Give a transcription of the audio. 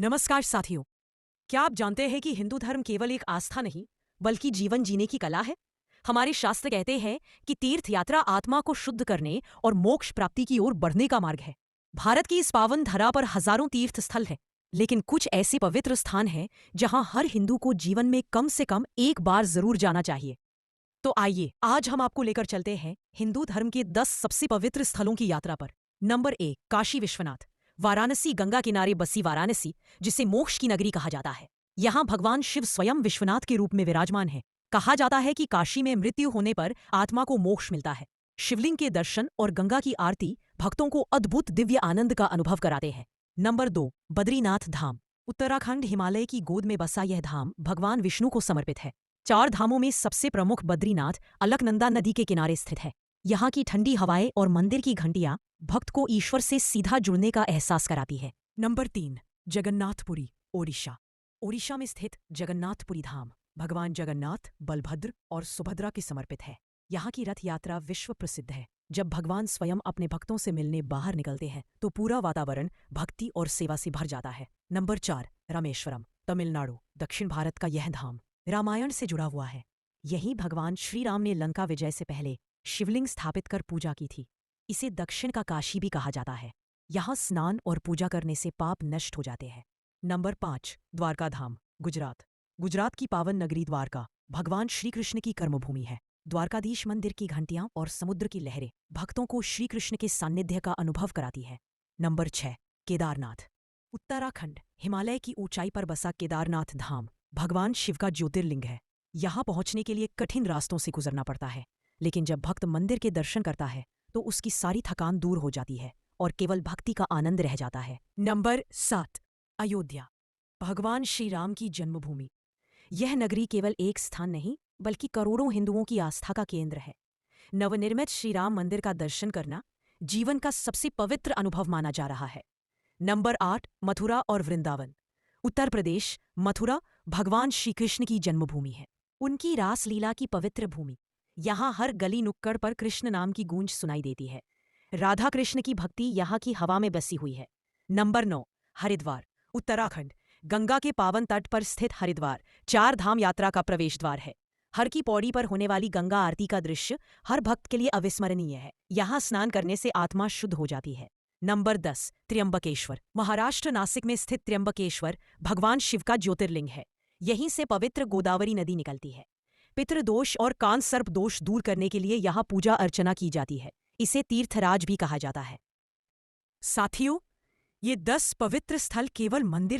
नमस्कार साथियों। क्या आप जानते हैं कि हिंदू धर्म केवल एक आस्था नहीं बल्कि जीवन जीने की कला है। हमारे शास्त्र कहते हैं कि तीर्थ यात्रा आत्मा को शुद्ध करने और मोक्ष प्राप्ति की ओर बढ़ने का मार्ग है। भारत की इस पावन धरा पर हजारों तीर्थ स्थल हैं, लेकिन कुछ ऐसे पवित्र स्थान हैं जहां हर हिंदू को जीवन में कम से कम एक बार जरूर जाना चाहिए। तो आइए आज हम आपको लेकर चलते हैं हिंदू धर्म के 10 सबसे पवित्र स्थलों की यात्रा पर। नंबर 1, काशी विश्वनाथ। वाराणसी गंगा किनारे बसी वाराणसी, जिसे मोक्ष की नगरी कहा जाता है। यहाँ भगवान शिव स्वयं विश्वनाथ के रूप में विराजमान है। कहा जाता है कि काशी में मृत्यु होने पर आत्मा को मोक्ष मिलता है। शिवलिंग के दर्शन और गंगा की आरती भक्तों को अद्भुत दिव्य आनंद का अनुभव कराते हैं। नंबर 2, बद्रीनाथ धाम। उत्तराखंड हिमालय की गोद में बसा यह धाम भगवान विष्णु को समर्पित है। 4 धामों में सबसे प्रमुख बद्रीनाथ अलकनंदा नदी के किनारे स्थित है। यहाँ की ठंडी हवाएं और मंदिर की घंटियां भक्त को ईश्वर से सीधा जुड़ने का एहसास कराती है। नंबर 3, जगन्नाथपुरी, ओडिशा। ओडिशा में स्थित जगन्नाथपुरी धाम भगवान जगन्नाथ, बलभद्र और सुभद्रा के समर्पित है। यहाँ की रथ यात्रा विश्व प्रसिद्ध है। जब भगवान स्वयं अपने भक्तों से मिलने बाहर निकलते हैं तो पूरा वातावरण भक्ति और सेवा से भर जाता है। नंबर 4, रामेश्वरम, तमिलनाडु। दक्षिण भारत का यह धाम रामायण से जुड़ा हुआ है। यही भगवान श्री राम ने लंका विजय से पहले शिवलिंग स्थापित कर पूजा की थी। इसे दक्षिण का काशी भी कहा जाता है। यहाँ स्नान और पूजा करने से पाप नष्ट हो जाते हैं। नंबर 5, द्वारका धाम, गुजरात। गुजरात की पावन नगरी द्वारका भगवान श्री कृष्ण की कर्मभूमि है। द्वारकाधीश मंदिर की घंटियां और समुद्र की लहरें भक्तों को श्री कृष्ण के सान्निध्य का अनुभव कराती है। नंबर 6, केदारनाथ, उत्तराखंड। हिमालय की ऊंचाई पर बसा केदारनाथ धाम भगवान शिव का ज्योतिर्लिंग है। यहाँ पहुंचने के लिए कठिन रास्तों से गुजरना पड़ता है, लेकिन जब भक्त मंदिर के दर्शन करता है तो उसकी सारी थकान दूर हो जाती है और केवल भक्ति का आनंद रह जाता है। नंबर 7, अयोध्या, भगवान श्री राम की जन्मभूमि। यह नगरी केवल एक स्थान नहीं बल्कि करोड़ों हिंदुओं की आस्था का केंद्र है। नवनिर्मित श्री राम मंदिर का दर्शन करना जीवन का सबसे पवित्र अनुभव माना जा रहा है। नंबर 8, मथुरा और वृंदावन, उत्तर प्रदेश। मथुरा भगवान श्री कृष्ण की जन्मभूमि है, उनकी रासलीला की पवित्र भूमि। यहाँ हर गली नुक्कड़ पर कृष्ण नाम की गूंज सुनाई देती है। राधा कृष्ण की भक्ति यहाँ की हवा में बसी हुई है। नंबर 9, हरिद्वार, उत्तराखंड। गंगा के पावन तट पर स्थित हरिद्वार 4 धाम यात्रा का प्रवेश द्वार है। हर की पौड़ी पर होने वाली गंगा आरती का दृश्य हर भक्त के लिए अविस्मरणीय है। यहाँ स्नान करने से आत्मा शुद्ध हो जाती है। नंबर 10, त्र्यंबकेश्वर, महाराष्ट्र। नासिक में स्थित त्र्यंबकेश्वर भगवान शिव का ज्योतिर्लिंग है। यहीं से पवित्र गोदावरी नदी निकलती है। पितृदोष और कान सर्प दोष दूर करने के लिए यहाँ पूजा अर्चना की जाती है। इसे तीर्थराज भी कहा जाता है। साथियों, ये 10 पवित्र स्थल केवल मंदिर नहीं